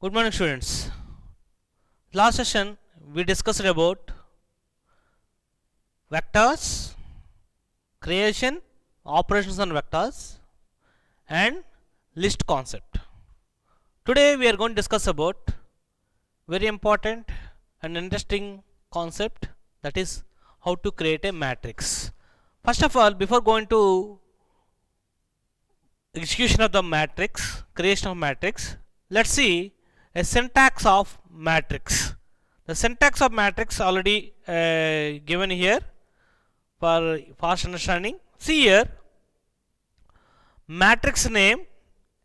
Good morning, students. Last session we discussed about vectors, creation, operations on vectors, and list concept. Today we are going to discuss about very important and interesting concept, that is how to create a matrix. First of all, before going to execution of the matrix, creation of matrix, let's see a syntax of matrix. The syntax of matrix already given here for fast understanding. See here, matrix name,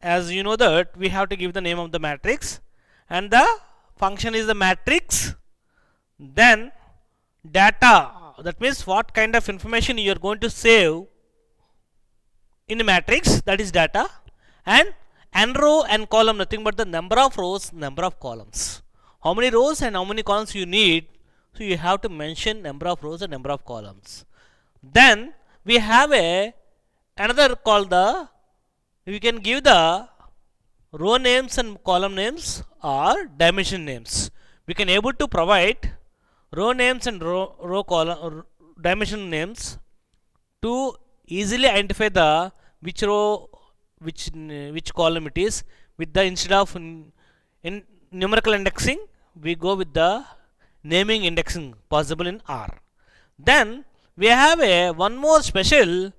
as you know that we have to give the name of the matrix, and the function is the matrix. Then data, that means what kind of information you are going to save in a matrix, that is data. And n row and column, nothing but the number of rows, number of columns. How many rows and how many columns you need, so you have to mention number of rows and number of columns. Then we have another called the, we can give the row names and column names or dimension names. We can able to provide row names and row column or dimension names to easily identify the which row, which column it is, with the instead of in numerical indexing we go with the naming indexing possible in R. Then we have a one more special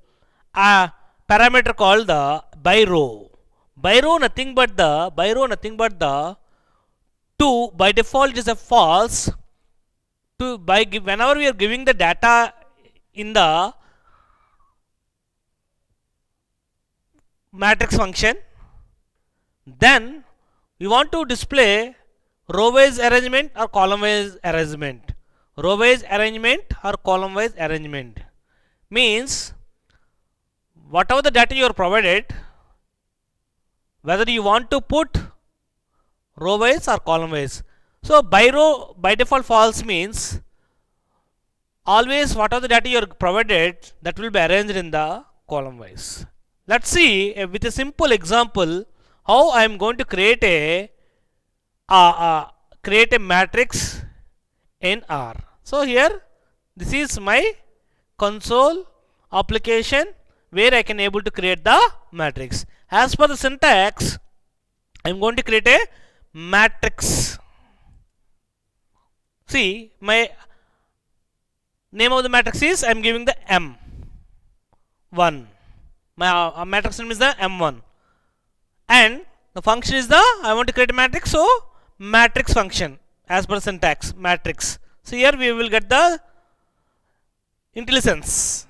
parameter called the by row. By row nothing but the 2 by default is a false. To by whenever we are giving the data in the matrix function, then we want to display row wise arrangement or column wise arrangement. Row wise arrangement or column wise arrangement means whatever the data you are provided, whether you want to put row wise or column wise. So by row by default false means always whatever the data you are provided, that will be arranged in the column wise. Let's see with a simple example how I am going to create a matrix in R. So here this is my console application where I can able to create the matrix. As per the syntax, I am going to create a matrix. See, my name of the matrix is, I am giving the M1. My matrix name is the M1, and the function is the, I want to create a matrix, so matrix function as per syntax matrix. So here we will get the IntelliSense.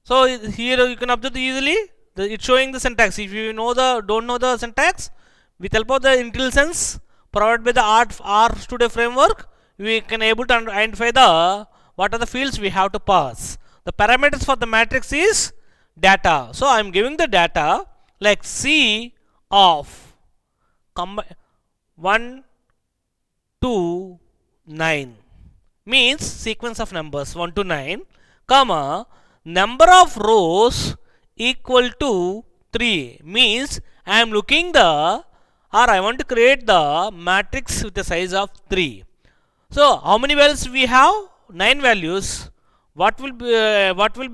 So here you can observe easily it's showing the syntax. If you don't know the syntax, with help of the IntelliSense provided by the R Studio framework, we can able to identify the what are the fields we have to pass. The parameters for the matrix is data. So I am giving the data like C of 1 to 9 means sequence of numbers 1 to 9, comma number of rows equal to 3 means I am looking the, or I want to create the matrix with the size of 3. So how many values we have? 9 values. What will be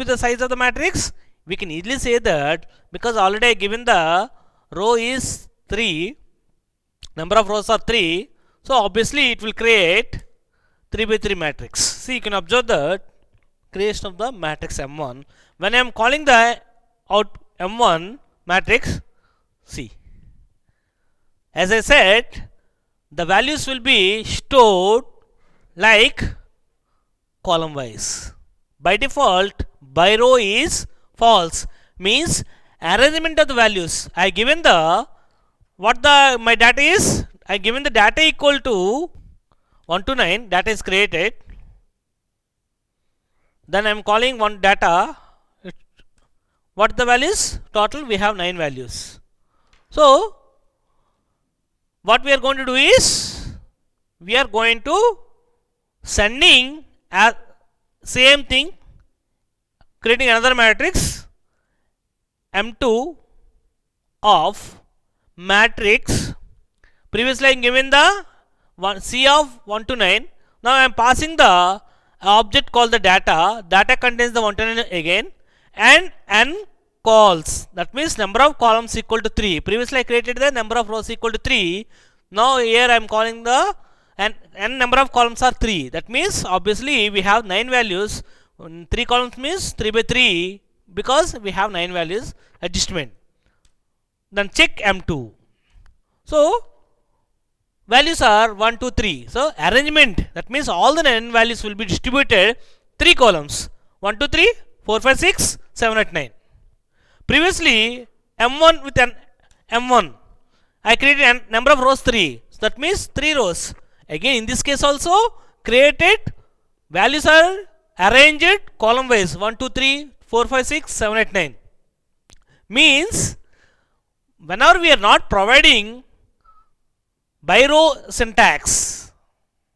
the size of the matrix? We can easily say that because already given the row is 3, number of rows are 3, so obviously it will create 3 by 3 matrix. See, you can observe that creation of the matrix M1. When I am calling the out M1 matrix, see, as I said, the values will be stored like column wise. By default, by row is false, means arrangement of the values. I given the what the my data is, I given the data equal to 1 to 9, data is created. Then I am calling one data. What the values? Total we have 9 values. So what we are going to do is, we are going to sending same thing, creating another matrix M2 of matrix Previously I am given the C of 1 to 9. Now I am passing the object called the data. Data contains the 1 to 9 again, and n calls. That means number of columns equal to 3. Previously I created the number of rows equal to 3. Now here I am calling the n number of columns are 3. That means obviously we have 9 values. 3 columns means 3 by 3 because we have 9 values adjustment. Then check M2. So values are 1, 2, 3. So arrangement, that means all the 9 values will be distributed 3 columns 1, 2, 3, 4, 5, 6, 7, 8, 9. Previously M1 with an M1 I created a number of rows 3. So that means 3 rows. Again in this case also created values are arranged column wise 1, 2, 3, 4, 5, 6, 7, 8, 9. Means whenever we are not providing by row syntax,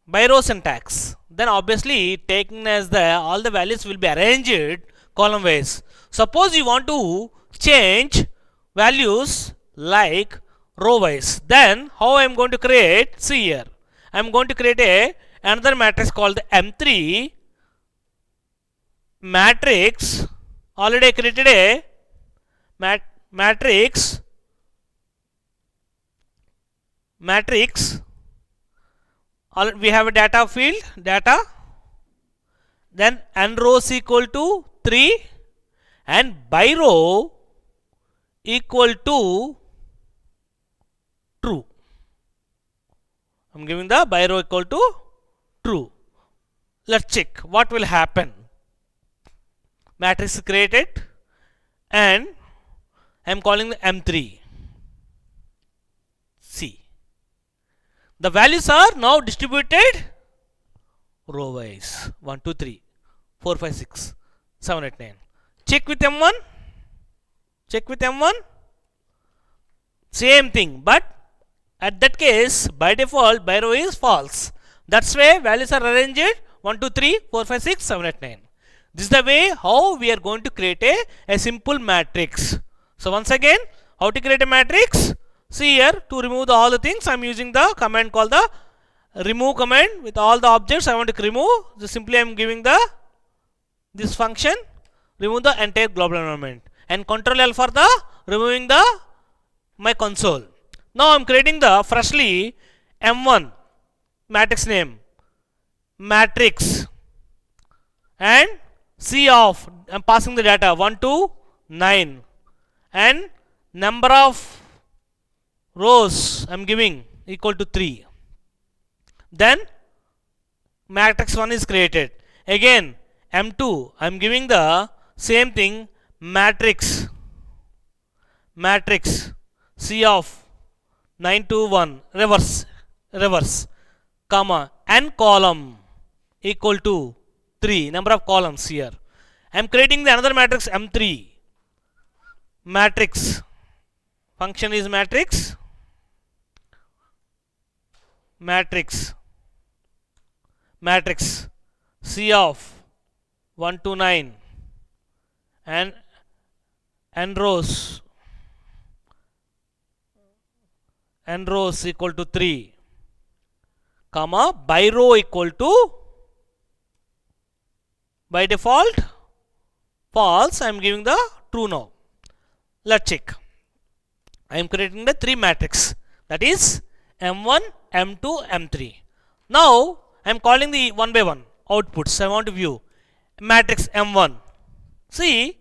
then obviously taking as the all the values will be arranged column wise. Suppose you want to change values like row wise, then how I am going to create? See here, I am going to create another matrix called the M3 matrix. Already I created a matrix. We have a data field, data, then n rows equal to 3 and by row equal to true. I am giving the by row equal to true. Let's check what will happen. Matrix is created and I am calling the M3. See, the values are now distributed row wise 1, 2, 3, 4, 5, 6, 7, 8, 9. Check with M1. Same thing, but at that case by default by row is false. That's why values are arranged 1, 2, 3, 4, 5, 6, 7, 8, 9. This is the way how we are going to create a simple matrix. So once again, how to create a matrix? See here, to remove all the things I am using the command called the remove command. With all the objects I want to remove, just simply I am giving this function, remove the entire global environment, and Control L for the removing my console. Now I am creating the freshly M1 matrix name, matrix, and C of, I am passing the data 1 to 9 and number of rows I am giving equal to 3. Then matrix 1 is created. Again M2 I am giving the same thing, matrix C of 9 to 1 reverse comma n column equal to 3, number of columns here. I am creating the another matrix M3. Matrix function is matrix C of 1 to 9 and n rows equal to 3 comma by row equal to, by default false, I am giving the true now. Let's check. I am creating the 3 matrix, that is M1, M2, M3. Now I am calling the one by one outputs. I want to view matrix M1. See,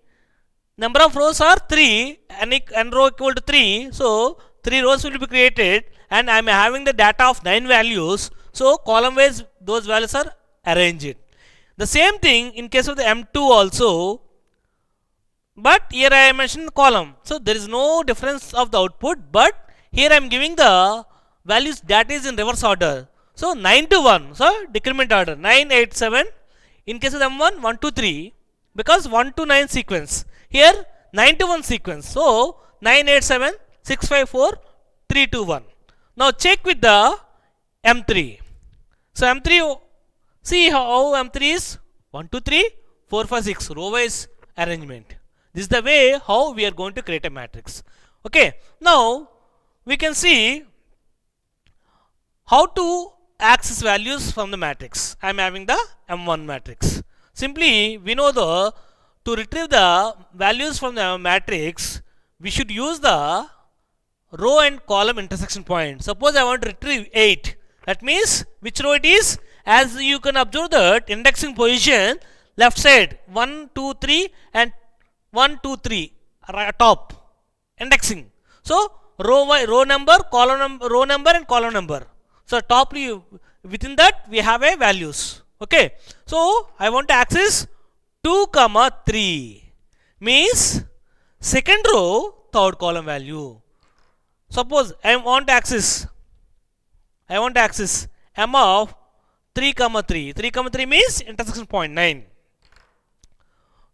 number of rows are 3 and n row equal to 3. So 3 rows will be created and I am having the data of 9 values. So column wise those values are arranged. The same thing in case of the M2 also, but here I mentioned column. So there is no difference of the output, but here I am giving the values that is in reverse order. So 9 to 1, so decrement order 9, 8, 7. In case of M1, 1, 2, 3, because 1 to 9 sequence. Here 9 to 1 sequence. So 9, 8, 7, 6, 5, 4, 3, 2, 1. Now check with the M3. So M3, see how M3 is 1, 2, 3, 4, 5, 6 row wise arrangement. This is the way how we are going to create a matrix. Okay. Now we can see How to access values from the matrix? I am having the M1 matrix. Simply we know the to retrieve the values from the matrix, we should use the row and column intersection point. Suppose I want to retrieve 8. That means which row it is? As you can observe that indexing position left side 1, 2, 3 and 1, 2, 3 top indexing. So row number, column number, row number and column number. So top within that we have a values. Okay. So I want to access 2, 3 means second row third column value. Suppose I want to access M of 3, 3. 3, 3 means intersection point 9.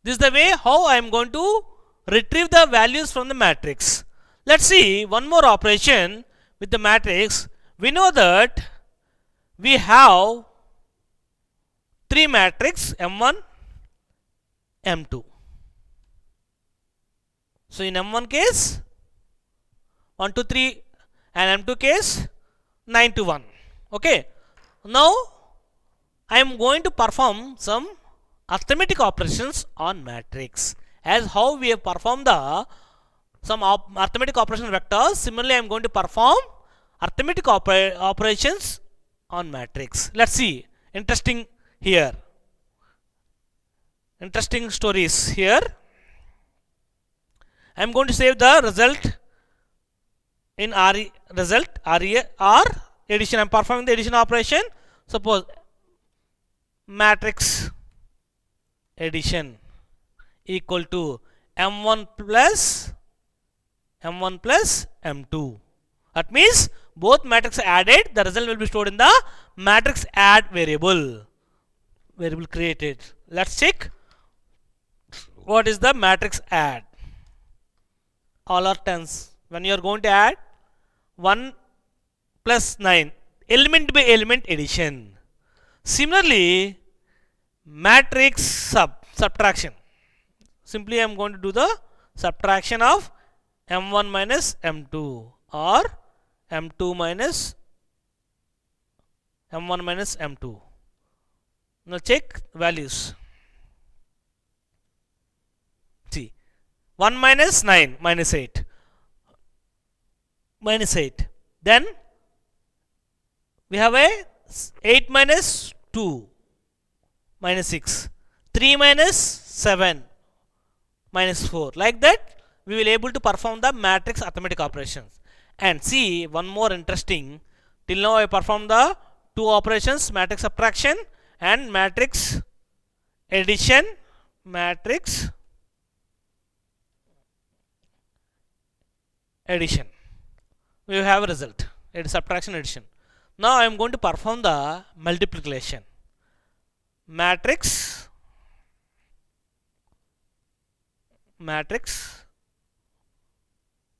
This is the way how I am going to retrieve the values from the matrix. Let's see one more operation with the matrix. We know that we have 3 matrix M1, M2. So in M1 case 1 to 3 and M2 case 9 to 1. Okay. Now I am going to perform some arithmetic operations on matrix. As how we have performed the some arithmetic operation vectors, similarly I am going to perform arithmetic operations on matrix. Let's see. Interesting here. Interesting stories here. I am going to save the result in RE or addition. I am performing the addition operation. Suppose matrix addition equal to M1 plus M2. That means both matrix are added. The result will be stored in the matrix add variable created. Let's check what is the matrix add. All are tens. When you are going to add 1 plus 9, element by element addition. Similarly, matrix subtraction. Simply I am going to do the subtraction of M1 minus M2 or M2 minus M1 minus M2. Now check values. See, 1 minus 9 minus 8. Minus 8. Then we have a 8 minus 2 minus 6. 3 minus 7 minus 4. Like that we will able to perform the matrix arithmetic operations. And see one more interesting. Till now I performed the two operations, matrix subtraction and matrix addition. Matrix addition. We have a result. It is subtraction addition. Now I am going to perform the multiplication. Matrix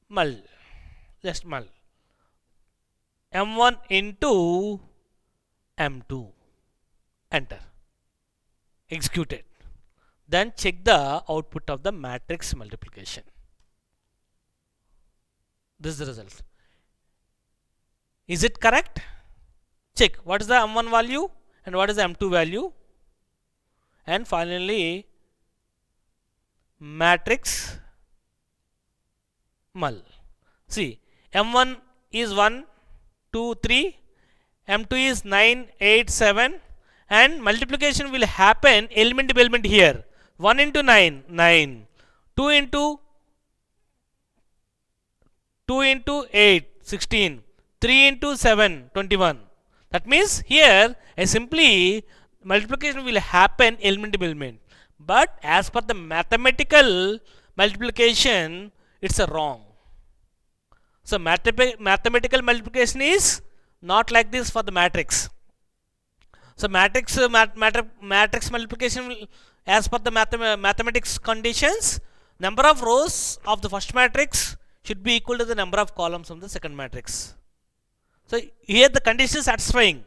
mul. Just mul. M1 into M2. Enter. Executed. Then check the output of the matrix multiplication. This is the result. Is it correct? Check what is the M1 value and what is the M2 value. And finally, matrix mul. See, M1 is 1, 2, 3, M2 is 9, 8, 7, and multiplication will happen element by element here. 1 into 9, 9, 2 into 8, 16, 3 into 7, 21. That means here I simply multiplication will happen element by element. But as per the mathematical multiplication, it's a wrong. So mathematical multiplication is not like this for the matrix. So matrix multiplication will, as per the mathematics conditions, number of rows of the first matrix should be equal to the number of columns of the second matrix. So here the condition is satisfying.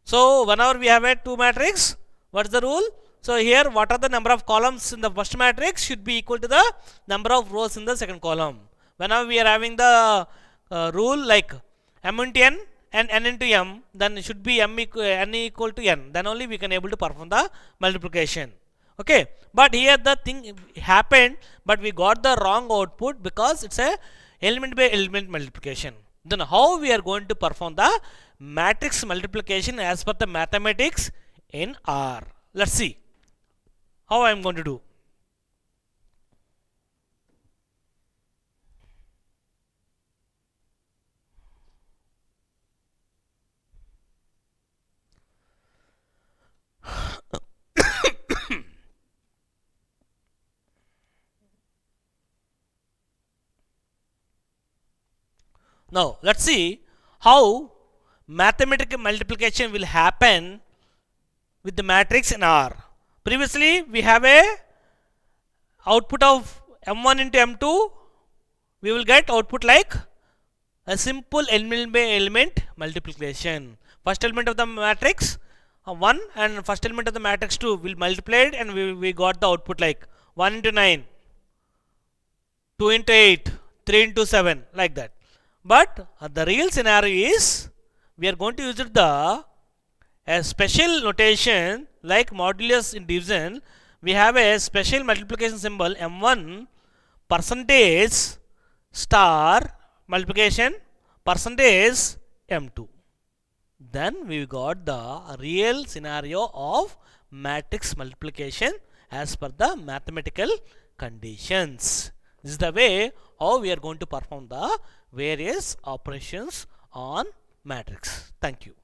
So whenever we have a two matrix, what is the rule? So here what are the number of columns in the first matrix should be equal to the number of rows in the second column. Whenever we are having the rule like m into n and n into m, then it should be n equal to n, then only we can able to perform the multiplication. Okay, but here the thing happened, but we got the wrong output because it's a element by element multiplication. Then how we are going to perform the matrix multiplication as per the mathematics in R? Let's see how I am going to do. Now let's see how mathematical multiplication will happen with the matrix in R. Previously we have a output of m1 into m2, we will get output like a simple element by element multiplication. First element of the matrix 1 and first element of the matrix 2 will multiplied, and we got the output like 1 into 9, 2 into 8, 3 into 7, like that. But the real scenario is we are going to use the a special notation like modulus in division. We have a special multiplication symbol m1 percentage star multiplication percentage m2. Then we got the real scenario of matrix multiplication as per the mathematical conditions. This is the way how we are going to perform the various operations on matrix. Thank you.